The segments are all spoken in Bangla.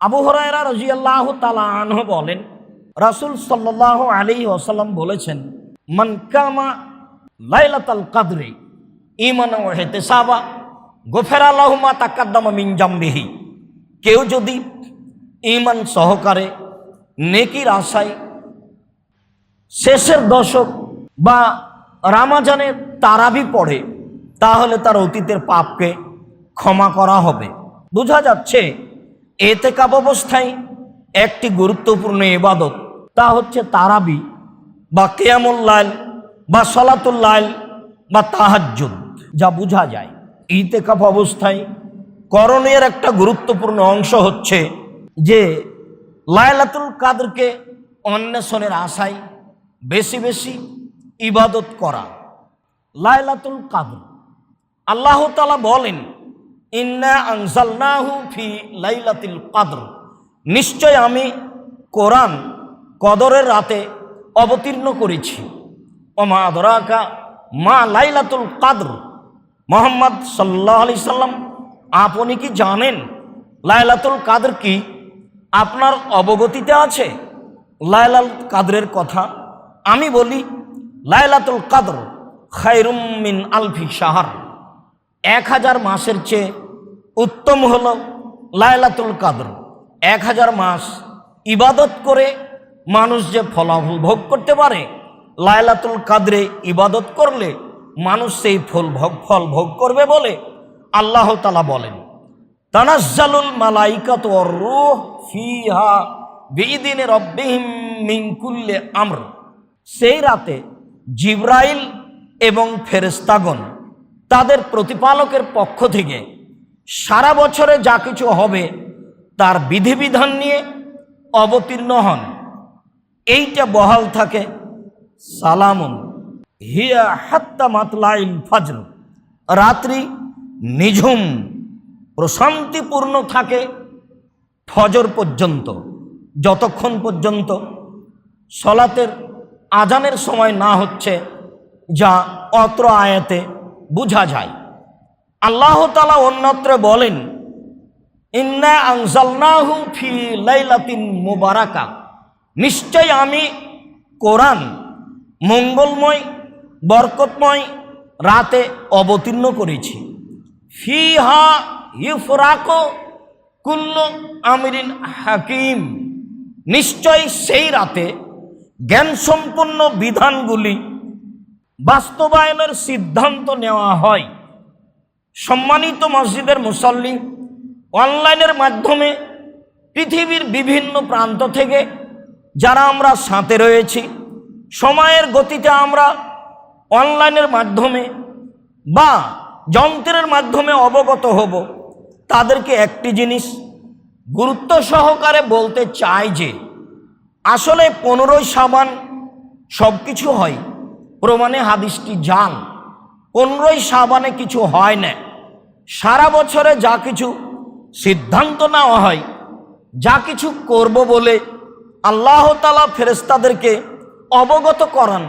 আবু হুরায়রা রাদিয়াল্লাহু তাআলা আনহু বলেন, রাসূল সাল্লাল্লাহু আলাইহি ওয়াসাল্লাম বলেছেন, মান কামা লাইলাতুল কদরি ঈমানান ওয়া ইহতিসাবা গুফিরা লাহু মা তাকাদ্দামা মিন জামবিহি। কেউ যদি ঈমান সহকারে নেকির আশায় শেষের দশক বা রমজানে তারাবি পড়ে, তাহলে তার অতীতের পাপকে ক্ষমা করা হবে। বোঝা যাচ্ছে ইতিকাফ অবস্থায় একটি গুরুত্বপূর্ণ ইবাদত, তা হচ্ছে তারাবি বা কিয়ামুল লাইল বা সালাতুল লাইল বা তাহাজ্জুদ। যা বোঝা যায় ইতিকাফ অবস্থায় করণীয় একটা গুরুত্বপূর্ণ অংশ হচ্ছে যে লাইলাতুল কদরকে অন্বেষণের আশায় বেশি বেশি ইবাদত করা। লাইলাতুল কদর, আল্লাহ তাআলা বলেন, ইন্না আনজালনাহু ফি লাইলাতুল কদর, নিশ্চয় আমি কোরআন কদরের রাতে অবতীর্ণ করেছি। ওমা আদরাকা মা লাইলাতুল কদর, মুহাম্মদ সাল্লাল্লাহু আলাইহি সাল্লাম আপনি কি জানেন লাইলাতুল কদর কি? আপনার অবগতিতে আছে লাইলাতুল কদরের কথা? আমি বলি, লাইলাতুল কদর খায়রুম মিন আলফি শাহর, 1000 মাসের চেয়ে উত্তম হলো লাইলাতুল কদর। 1000 মাস ইবাদত করে মানুষ যে ফলাফল ভোগ করতে পারে, লাইলাতুল কদরে ইবাদত করলে মানুষ সেই ফল ভোগ করবে বলে আল্লাহ তাআলা বলেন, তানাজ্জালুল মালাইকাতু ওয়ার রূহ ফিহা বিইذনি রাব্বিহিম মিন কুল্লি আমর। সেই রাতে জিবরাইল এবং ফেরেশতাগণ তাদের প্রতিপালকের পক্ষ থেকে সারা বছরে যা কিছু হবে তার বিধিবিধান নিয়ে অবতীর্ণ হন। এইটা বহাল থাকে, সালামুন হিয়া হাত্তা মাতলাইল ফজর, রাত্রি নিঝুম প্রশান্তিপূর্ণ থাকে ফজর পর্যন্ত, যতক্ষণ পর্যন্ত সলাতের আজানের সময় না হচ্ছে, যা অত্র আয়াতে বোঝা যায়। আল্লাহ তাআলা অন্যত্র বলেন, ইন্না আনজালনাহু ফি লাইলাতিন মুবারাকা, নিশ্চয় আমি কোরআন মঙ্গলময় বরকতময় রাতে অবতীর্ণ করেছি। ফিহা ইউফরাকু কুল্লু আমরিন হাকিম, নিশ্চয় সেই রাতে জ্ঞানসম্পন্ন বিধানগুলি বাস্তবায়নের সিদ্ধান্ত নেওয়া হয়। সম্মানিত মসজিদের মুসল্লি, অনলাইনের মাধ্যমে পৃথিবীর বিভিন্ন প্রান্ত থেকে যারা আমরা সাথে রয়েছি, সময়ের গতিতে আমরা অনলাইনের মাধ্যমে বা যন্ত্রের মাধ্যমে অবগত হব, তাদেরকে একটি জিনিস গুরুত্ব সহকারে বলতে চাই যে আসলে 15ই শাবান সব কিছু হয়, প্রমাণে হাদিসটি জাল। 15ই শাবানে কিছু হয় না। সারা বছরে যা কিছু সিদ্ধান্ত নেওয়া হয়, যা কিছু করব বলে আল্লাহ তাআলা ফেরেশতাদেরকে অবগত করান,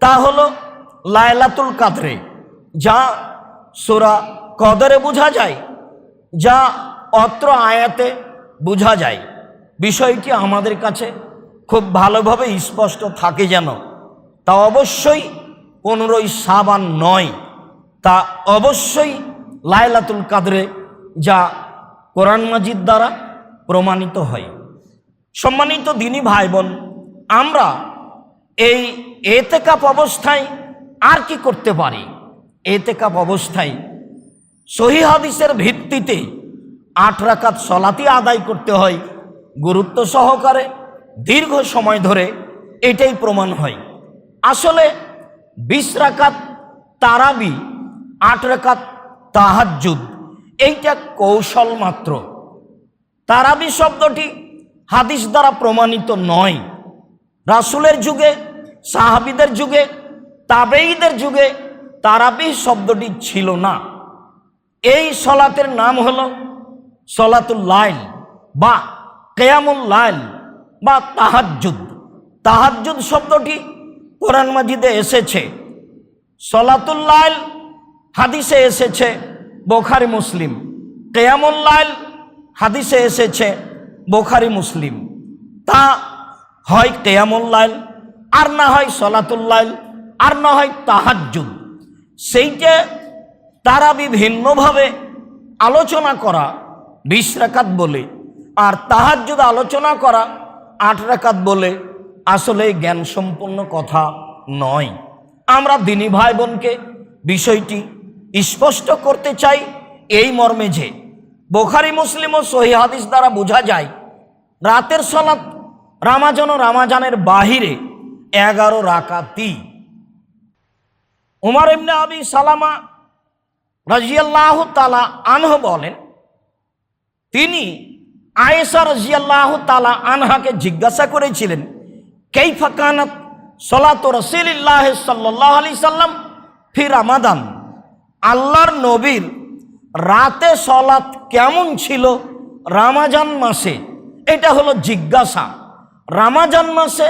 তা হলো লাইলাতুল কদরে, যা সূরা কদরে বোঝা যায়, যা অত্র আয়াতে বোঝা যায়। বিষয়টি আমাদের কাছে খুব ভালোভাবে স্পষ্ট থাকে যেন, তা অবশ্যই 15ই শাবান নয়, তা অবশ্যই লাইলাতুল কদরে, যা কোরআন মাজিদ দ্বারা প্রমাণিত হয়। সম্মানিত দিনী ভাই বোন, আমরা এই ইতিকাফ অবস্থায় আর কি করতে পারি? ইতিকাফ অবস্থায় সহিহ হাদিসের ভিত্তিতে 8 রাকাত সালাতি আদায় করতে হয় গুরুত্ব সহকারে, দীর্ঘ সময় ধরে, এটাই প্রমাণ হয়। আসলে 20 রাকাত তারাবি, 8 রাকাত তাহাজ্জুদ, এইটা কৌশল মাত্র। তারাবি শব্দটি হাদিস দ্বারা প্রমাণিত নয়। রাসূলের যুগে, সাহাবীদের যুগে, তাবেঈদের যুগে তারাবি শব্দটি ছিল না। এই সলাতের নাম হলো সলাতুল লাইল বা কিয়ামুল লাইল বা তাহাজ্জুদ। তাহাজ্জুদ শব্দটি কোরআন মাজিদে এসেছে, সলাতুল লাইল হাদিসে এসেছে বুখারী মুসলিম, কিয়ামুল লাইল হাদিসে এসেছে বুখারী মুসলিম, তা হয় কিয়ামুল লাইল, আর না হয় সলাতুল লাইল, আর না হয় তাহাজ্জুদ। সেইটা তারা বিভিন্নভাবে আলোচনা করা 20 রাকাত বলে, আর তাহাজ্জুদ আলোচনা করা 8 রাকাত বলে আসলে জ্ঞান সম্পন্ন কথা নয়। আমরা দিনী ভাই বোনকে বিষয়টি স্পষ্ট করতে চাই এই মর্মে যে বুখারী মুসলিম ও সহিহ হাদিস দ্বারা বোঝা যায় রাতের সালাত রামাজান ও রামাজানের বাহিরে 11 রাকাতই। উমর ইবনে আবি সালামা রাদিয়াল্লাহু তাআলা আনহু বলেন, তিনি আয়েশা রাদিয়াল্লাহু তাআলা আনহাকে জিজ্ঞাসা করেছিলেন, কাইফা কানাত সালাতু রাসূলিল্লাহ সাল্লাল্লাহু আলাইহি সাল্লাম ফি রমাদান, আল্লাহর নবীর রাতে সালাত কেমন ছিল রমজান মাসে। এটা হলো জিজ্ঞাসা। রমজান মাসে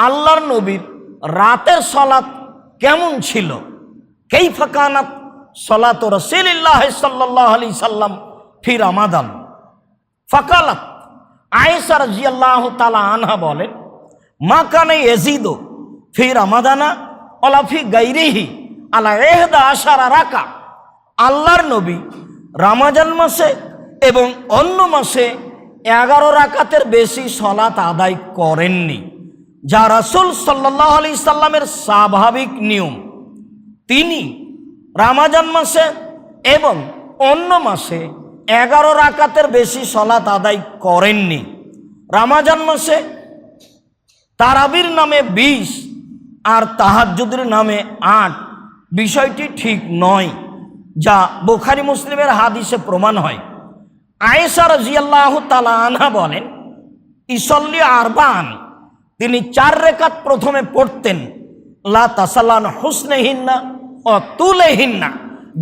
আল্লাহর নবীর রাতের সালাত কেমন ছিল। কাইফা কানাত সালাতু রাসূলিল্লাহ সাল্লাল্লাহু আলাইহি সাল্লাম ফি রমাদান। ফাকালাত, আয়েশা রাদিয়াল্লাহু তাআলা আনহা বলেন, মা কানা ইয়াজিদু ফি রমাদানা ওয়ালা ফি গায়রিহি আলা 11 রাকা। আল্লাহর নবী রমজান মাসে এবং অন্য মাসে 11 রাকাতের বেশি সালাত আদায় করেননি, যা রাসূল সাল্লাল্লাহু আলাইহি সাল্লামের স্বাভাবিক নিয়ম। তিনি রমজান মাসে এবং অন্য মাসে 11 রাকাতের বেশি সালাত আদায় করেননি। রমজান মাসে তারাবির নামে 20 আর তাহাজ্জুদের নামে 8, বিষয়টি ঠিক নয়, যা বুখারী মুসলিমের হাদিসে প্রমাণ হয়। আয়েশা রাদিয়াল্লাহু তাআলা আনহা বলেন, ইসল্লি আরবান, তিনি 4 রাকাত প্রথমে পড়তেন, লা তাসালান হুসনেহিন্না ও তুলেহিন্না,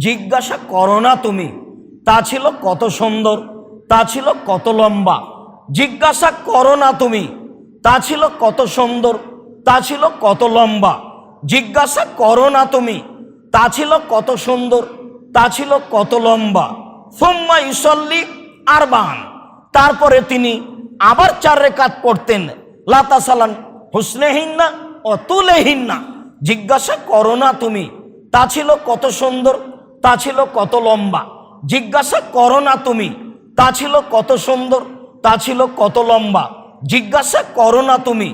জিজ্ঞাসা করো না তুমি তা ছিল কত সুন্দর, তা ছিল কত লম্বা। জিজ্ঞাসা করো না তুমি তা ছিল কত সুন্দর, তা ছিল কত লম্বা। জিজ্ঞাসা করো না তুমি তা ছিল কত সুন্দর, তা ছিল কত লম্বা। সুম্মা ইসল্লি আরবান, তারপরে তিনি আবার 4 রাকাত পড়তেন, লা তাসালান হুসনেহিন্না ও তুলেহিন্না, জিজ্ঞাসা করো না তুমি তা ছিল কত সুন্দর, তা ছিল কত লম্বা। জিজ্ঞাসা করো না তুমি তা ছিল কত সুন্দর, তা ছিল কত লম্বা। জিজ্ঞাসা করো না তুমি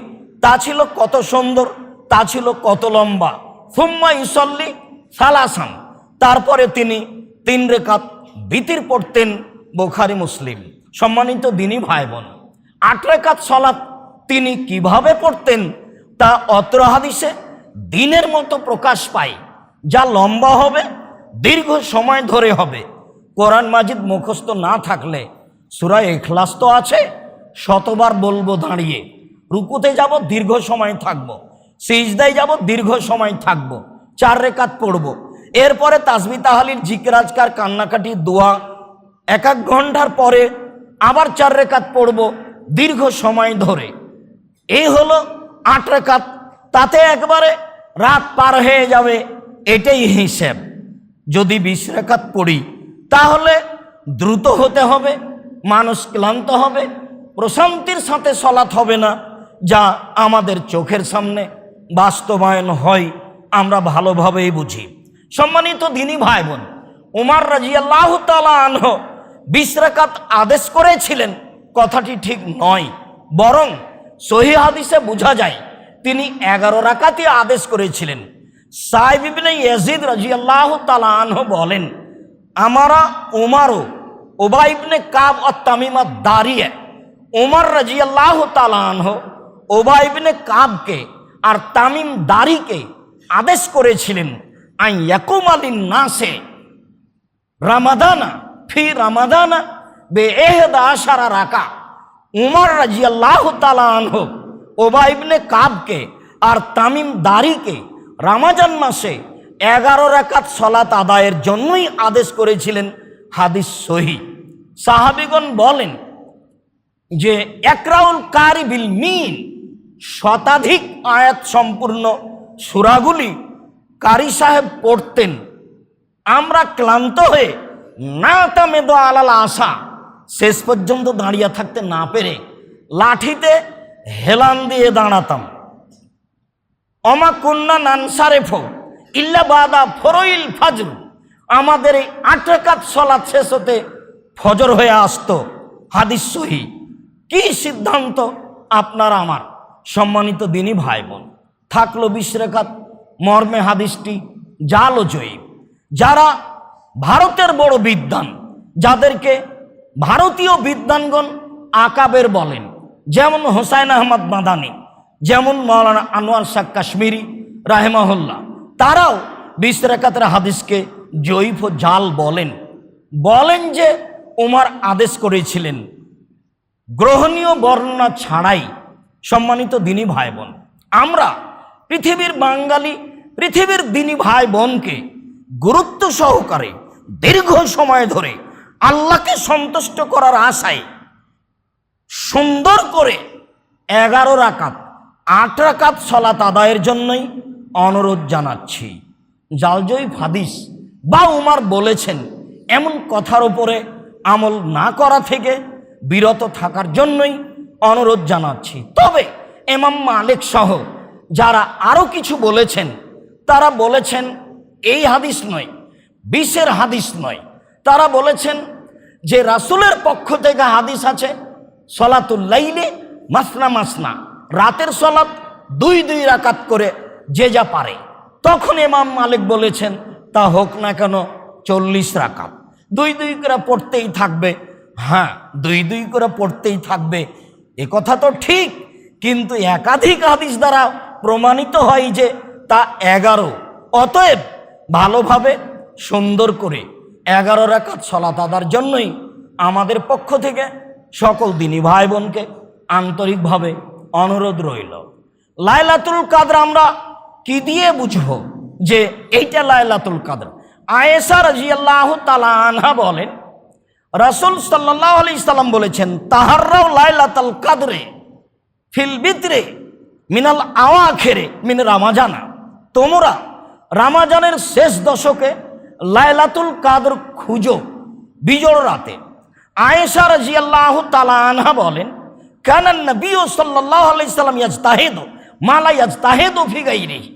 তা ছিল কত সুন্দর, তা ছিল কত লম্বা। সুম্মা ইসল্লি সালাসান, তারপরে তিনি 3 রাকাত বিতির পড়তেন। বুখারী মুসলিম। সম্মানিত দিনী ভাই বোন, 8 রাকাত সালাত তিনি কিভাবে পড়তেন তা অত্র হাদিসে দিনের মতো প্রকাশ পায়, যা লম্বা হবে, দীর্ঘ সময় ধরে হবে। কোরআন মাজিদ মুখস্থ না থাকলে সূরা ইখলাস তো আছে, শতবার বলবো দাঁড়িয়ে। রুকুতে যাব, দীর্ঘ সময় থাকব। সিজদায় যাব, দীর্ঘ সময় থাকব। 4 রাকাত পড়ব। এরপরে তাসবিহ তাহলিল জিকির আজকার কান্নাকাটি দোয়া 1 ঘন্টার পরে আবার 4 রাকাত পড়ব দীর্ঘ সময় ধরে। এই হলো 8 রাকাত। তাতে একবারে রাত পার হয়ে যাবে, এটাই হিসেব। যদি 20 রাকাত পড়ি তাহলে দ্রুত হতে হবে, মানুষ ক্লান্ত হবে, প্রশান্তির সাথে সালাত হবে না, যা আমাদের চোখের সামনে বাস্তবায়ন হয়, আমরা ভালোভাবেই বুঝি। সম্মানিত দিনী ভাই বোন, উমর রাদিয়াল্লাহু তাআলা আনহু 20 রাকাত আদেশ করেছিলেন, কথাটি ঠিক নয়। বরং সহিহ হাদিসে বোঝা যায় তিনি 11 রাকাতই আদেশ করেছিলেন। সাইব ইবনে ইয়াজিদ রাদিয়াল্লাহু তাআলা আনহু বলেন, আমারা উমারও উবাই ইবনে কাব আর তামিম আদ-দারিয়া, উমর রাদিয়াল্লাহু তাআলা আনহু উবাই ইবনে কাবকে আর তামিম দারিকে আদেশ করেছিলেন, আন ইয়াকুমালিন নাসে রমাদানা ফি রমাদানা বে 11 রাকা। উমর রাদিয়াল্লাহু তাআলা আনহু উবাই ইবনে কাবকে আর তামিম দারিকে রমজান মাসে 11 রাকাত সালাত আদায়ের জন্যই আদেশ করেছিলেন। হাদিস সহিহ। সাহাবীগণ বলেন যে একরাউল কারি বিল মিন, শতাধিক আয়াত সম্পূর্ণ সূরাগুলি কারি সাহেব পড়তেন। আমরা ক্লান্ত হয়ে না তামেদু আলাল আসা, শেষ পর্যন্ত দাঁড়িয়ে থাকতে না পেরে লাঠিতে হেলান দিয়ে দাঁড়াতাম। অমা কন্যা নানসারেফ ইল্লা বাদা ফরইল ফাজর, আমাদের এই 8 রাকাত সালাত শেষ হতে ফজর হয়ে আসতো। হাদিস সহিহ। কি সিদ্ধান্ত আপনার আমার? সম্মানিত দিনী ভাই বোন, থাকলো 20 রাকাত। মর্মে হাদিসটি জাল ও জয়ীব। যারা ভারতের বড় বিদ্বান, যাদেরকে ভারতীয় বিদ্বানগণ আকাবের বলেন, যেমন হোসাইন আহমদ মাদানী, যেমন মাওলানা আনোয়ার শাহ কাশ্মীরি রাহেমাহুল্লাহ, তারাও 20 রাকাতের হাদিসকে জয়ীফ ও জাল বলেন যে উমর আদেশ করেছিলেন, গ্রহণীয় বর্ণনা ছাড়াই। সম্মানিত দিনী ভাই বোন, আমরা পৃথিবীর বাঙালি, পৃথিবীর দিনী ভাই বোনকে গুরুত্ব সহকারে দীর্ঘ সময় ধরে আল্লাহকে সন্তুষ্ট করার আশায় সুন্দর করে 11 রাকাত 8 রাকাত সালাত আদায়ের জন্যই অনুরোধ জানাচ্ছি। জালজয়ী হাদিস বা উমর বলেছেন এমন কথার উপরে আমল না করা থেকে বিরত থাকার জন্যই অনুরোধ জানাচ্ছি। তবে ইমাম মালিক সহ যারা আরও কিছু বলেছেন, তারা বলেছেন এই হাদিস নয়, 20-এর হাদিস নয়। তারা বলেছেন যে রাসূলের পক্ষ থেকে হাদিস আছে সলাতুল লাইলে মাসনা মাসনা, রাতের সলাত 2 রাকাত করে যে যা পারে। তখন ইমাম মালিক বলেছেন তা হোক না কেন 40 রাকাত, 2 করে পড়তেই থাকবে। হ্যাঁ, 2 করে পড়তেই থাকবে, এ কথা তো ঠিক, কিন্তু একাধিক হাদিস দ্বারা প্রমাণিত হয় যে তা 11। অতএব ভালোভাবে সুন্দর করে 11 রাকাত সালাত আদার জন্যই আমাদের পক্ষ থেকে সকল দিনী ভাই বোনকে আন্তরিকভাবে অনুরোধ রইল। লাইলাতুল কাদর আমরা কি দিয়ে বুঝবো যে এইটা লাইলাতুল কাদর? আয়েশা রাদিয়াল্লাহু তাআলা আনহা বলেন, রাসূল সাল্লাল্লাহু আলাইহি সাল্লাম বলেছেন, তাহাররাও লাইলাতুল কাদরে ফিল বিতরে মিনাল আওয়াখিরে মিন রমাজানা, তোমরা রমাজানের শেষ দশকে লাইলাতুল কাদর খুঁজো বিজোড় রাতে। আয়েশা রাদিয়াল্লাহু তাআলা আনহা বলেন, কানান নবী সাল্লাল্লাহু আলাইহি সাল্লাম ইয়াজতাহিদু মা লা ইয়াজতাহিদু ফি গায়রিহি,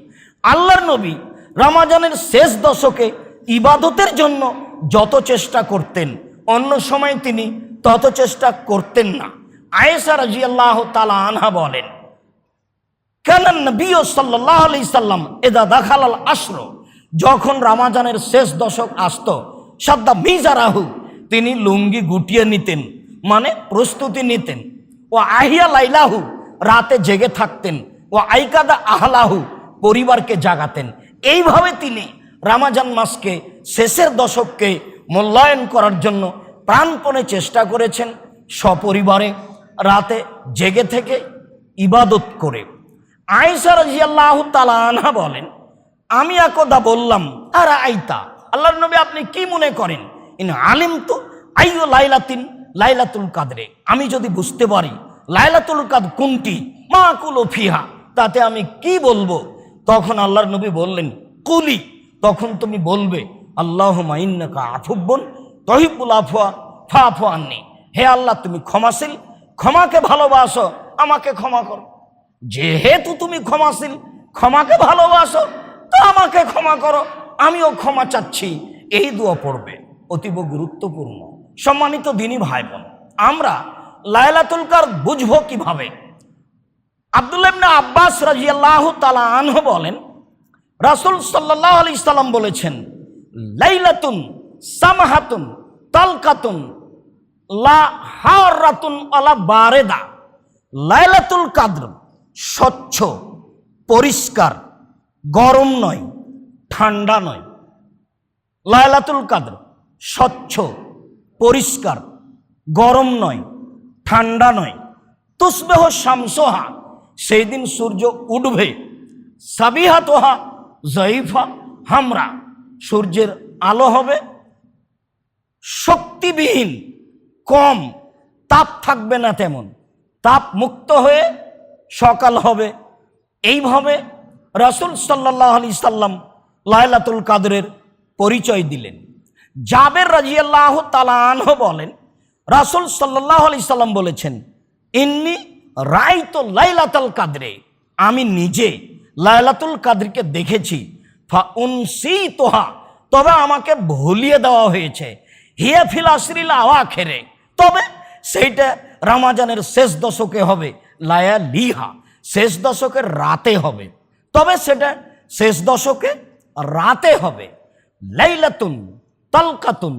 আল্লাহর নবী রমাজানের শেষ দশকে ইবাদতের জন্য যত চেষ্টা করতেন, অন্য সময় তিনি তত চেষ্টা করতেন না। আয়েশা রাদিয়াল্লাহু তাআলা আনহা বলেন, কানান নবী সাল্লাল্লাহু আলাইহি সাল্লাম ইযা দাখালাল আশর, যখন রমাজানের শেষ দশক আসতো, সাদ্দা মিজারাহু, তিনি লুঙ্গি গুটিয়ে নিতেন, মানে প্রস্তুতি নিতেন। ও আহিয়া লাইলাহু, রাতে জেগে থাকতেন। ও আইকাদা আহলাহু, পরিবারকে জাগাতেন। এইভাবে তিনি রমজান মাসকে, শেষের দশককে মূল্যায়ন করার জন্য প্রাণপণে চেষ্টা করেছেন, সপরিবারে রাতে জেগে থেকে ইবাদত করে। আয়েশা রাদিয়াল্লাহু তাআলা আনহা বলেন, আমি একদা বললাম, আর আইতা, আল্লাহর নবী আপনি কি মনে করেন, ইন আলিম তো আইয়ু লাইলাতিন লাইলাতুল কাদরে, আমি যদি বুঝতে পারি লাইলাতুল কাদর কোনটি, মা কুলু ফিহা, তাতে আমি কি বলবো? তখন আল্লাহর নবী বললেন, কুলি, তখন তুমি বলবে, আল্লাহুম্মা ইন্নাকা আফুব্বুন তুহিব্বুল আফওয়া ফাফু আন্নি, হে আল্লাহ তুমি ক্ষমাশীল, ক্ষমাকে ভালোবাসো, আমাকে ক্ষমা করো। যেহেতু তুমি ক্ষমাশীল, ক্ষমাকে ভালোবাসো, তো আমাকে ক্ষমা করো, আমিও ক্ষমা চাচ্ছি। এই দোয়া পড়বে, অতীব গুরুত্বপূর্ণ। সম্মানিত দিনী ভাই বোন, আমরা লাইলাতুল কাদর বুঝবো কিভাবে? আব্দুল্লাহ ইবনে আব্বাস রাদিয়াল্লাহু তাআলা আনহু বলেন, রাসূল সাল্লাল্লাহু আলাইহি সাল্লাম বলেছেন, লাইলাতুন সামাহাতুন তালকাতুন লা হারাতুন আলা বারেদা, লাইলাতুল কাদর স্বচ্ছ, পরিষ্কার, গরম নয়, ঠান্ডা নয়। লাইলাতুল কাদর স্বচ্ছ, পরিষ্কার, গরম নয়, ঠান্ডা নয়। তুসবিহ শামসুহা, সেই দিন সূর্য উঠবে। সাবিহাতুহা যায়ফা হামরা, সূর্যের আলো হবে শক্তিবিহীন, কম, তাপ থাকবে না তেমন, তাপ মুক্ত হয়ে সকাল হবে। এইভাবে রাসূল সাল্লাল্লাহু আলাইহি সাল্লাম লাইলাতুল কাদরের পরিচয় দিলেন। জাবের রাদিয়াল্লাহু তাআলা আনহু বলেন, রাসূল সাল্লাল্লাহু আলাইহি সাল্লাম বলেছেন, ইন্নী রাআইতু লাইলাতুল কাদরে, আমি নিজে লাইলাতুল কাদরকে দেখেছি। ফা উনসিতুহা, তবে আমাকে ভুলিয়ে দেওয়া হয়েছে। হিয়া ফিল আশরিল আওয়াখিরে, তবে সেইটা রমজানের শেষ দশকে হবে। লায়ালিহা, শেষ দশকের রাতে হবে, তবে সেটা শেষ দশকে রাতে হবে। লাইলাতুন তালকাতুন,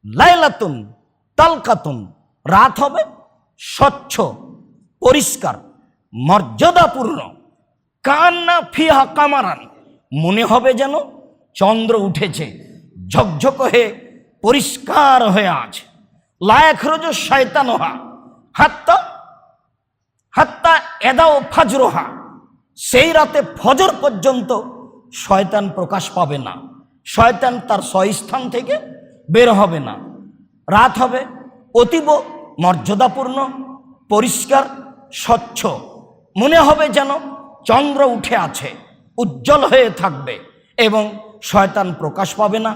লাইলাতুন তালকাতুন, রাত হবে স্বচ্ছ, পরিষ্কার, মর্যাদাপূর্ণ। কান্না ফিহা কামারান, মনে হবে যেন চন্দ্র উঠেছে, ঝকঝক হয়ে পরিষ্কার হয়ে আছে। লায়াখরুজু শায়তানুহা হাত্তা হাত্তা এদাও ফাজরুহা, সেই রাতে ফজর পর্যন্ত শয়তান প্রকাশ পাবে না, শয়তান তার স্বস্থান থেকে বের হবে না। রাত হবে অতীব মর্যাদাপূর্ণ, পরিষ্কার, স্বচ্ছ, মনে হবে যেন চন্দ্র উঠে আছে, উজ্জ্বল হয়ে থাকবে এবং শয়তান প্রকাশ পাবে না,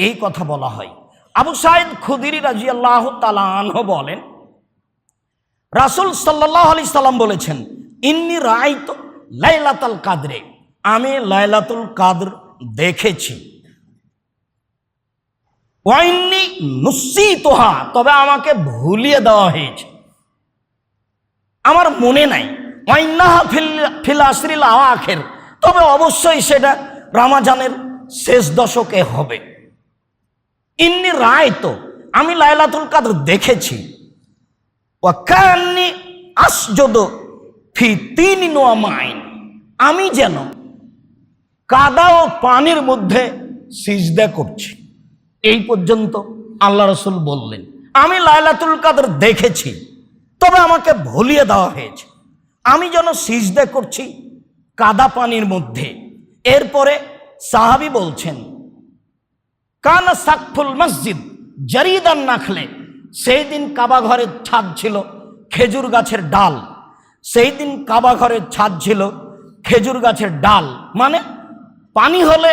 এই কথা বলা হয়। আবু সাঈদ খুদরি রাদিয়াল্লাহু তাআলা আনহু বলেন, রাসূল সাল্লাল্লাহু আলাইহি সাল্লাম বলেছেন, ইন্নী রাআইতু লাইলাতুল কাদরে, আমি লাইলাতুল কাদর দেখেছি। ওয়া ইন্নী নুসিতুহা, তবে আমাকে ভুলিয়ে দেওয়া হয়েছে, আমার মনে নাই। ওয়া ইন্নাহা ফিল আশরিল আওয়াখির, তবে অবশ্যই সেটা রমজানের শেষ দশকে হবে। ইন্নী রাআইতু, আমি লাইলাতুল কাদর দেখেছি। ওয়া কান্নী আসজুদু ফি তিনিন ওয়া মাইন, আমি যেন কাদা ও পানির মধ্যে সিজদা করছি। এই পর্যন্ত আল্লাহ রাসূল বললেন, আমি লাইলাতুল কাদর দেখেছি, তবে আমাকে ভুলিয়ে দেওয়া হয়েছে, আমি যেন সিজদা করছি কাদা পানির মধ্যে। এরপরে সাহাবী বলছেন, কানা সাকফুল মসজিদ জারিদান নাখলে, সেই দিন কাবা ঘরের ছাদ ছিল খেজুর গাছের ডাল, সেই দিন কাবা ঘরের ছাদ ছিল খেজুর গাছের ডাল, মানে পানি হলে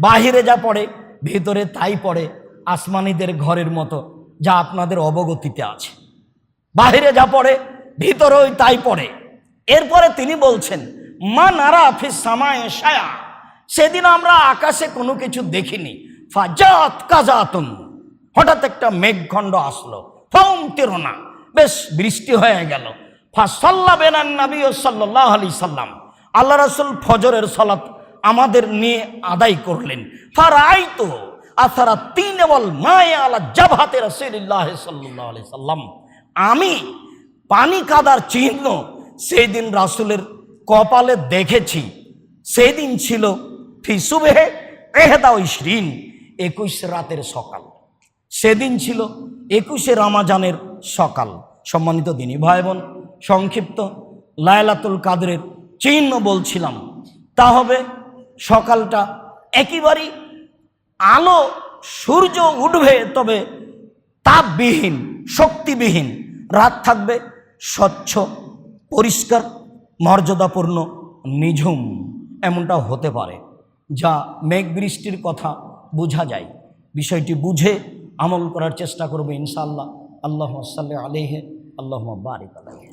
বাহিরে যা পড়ে ভিতরে তাই পড়ে, আসমানিদের ঘরের মতো, যা আপনাদের অবগতিতে আছে। বাহিরে যা পড়ে ভিতরেও তাই পড়ে। এরপরে তিনি বলছেন, মা নারা ফিস সামায়ে শায়া, সেদিন আমরা আকাশে কোনো কিছু দেখিনি। ফাজাত কাজাতুন, হঠাৎ একটা মেঘখণ্ড আসলো। ফাউমতিরনা, বেশ বৃষ্টি হয়ে গেল। ফাসাল্লা বিনান নবী সাল্লাল্লাহু আলাইহি সাল্লাম, আল্লাহ রাসূল ফজরের সালাত আমাদের নিয়ে আদায় করলেন। ফারাইতু আসারা তিন ওয়াল মায়ে আলা জাবহাতে রাসূলুল্লাহ সাল্লাল্লাহু আলাইহি সাল্লাম, আমি পানি কাদার চিহ্ন সেই দিন রাসূলের কপালে দেখেছি। সেই দিন ছিল ফি সুবহে 21 রাতের সকাল, সেদিন ছিল 21 রমজানের সকাল। সম্মানিত দিনী ভাই বোন, সংক্ষিপ্ত লাইলাতুল কাদরের চিহ্ন বলছিলাম, তা হবে সকালটা একেবারেই আলো, সূর্য উঠবে তবে তাপবিহীন, শক্তিবিহীন, রাত থাকবে স্বচ্ছ, পরিষ্কার, মর্যাদাপূর্ণ, নিঝুম, এমনটা হতে পারে, যা মেঘ বৃষ্টির কথা বোঝা যায়। বিষয়টি বুঝে আমল করার চেষ্টা করবে ইনশাআল্লাহ। আল্লাহুম্মা সাল্লি আলাইহি, আল্লাহুম্মা বারিক আলাইহি।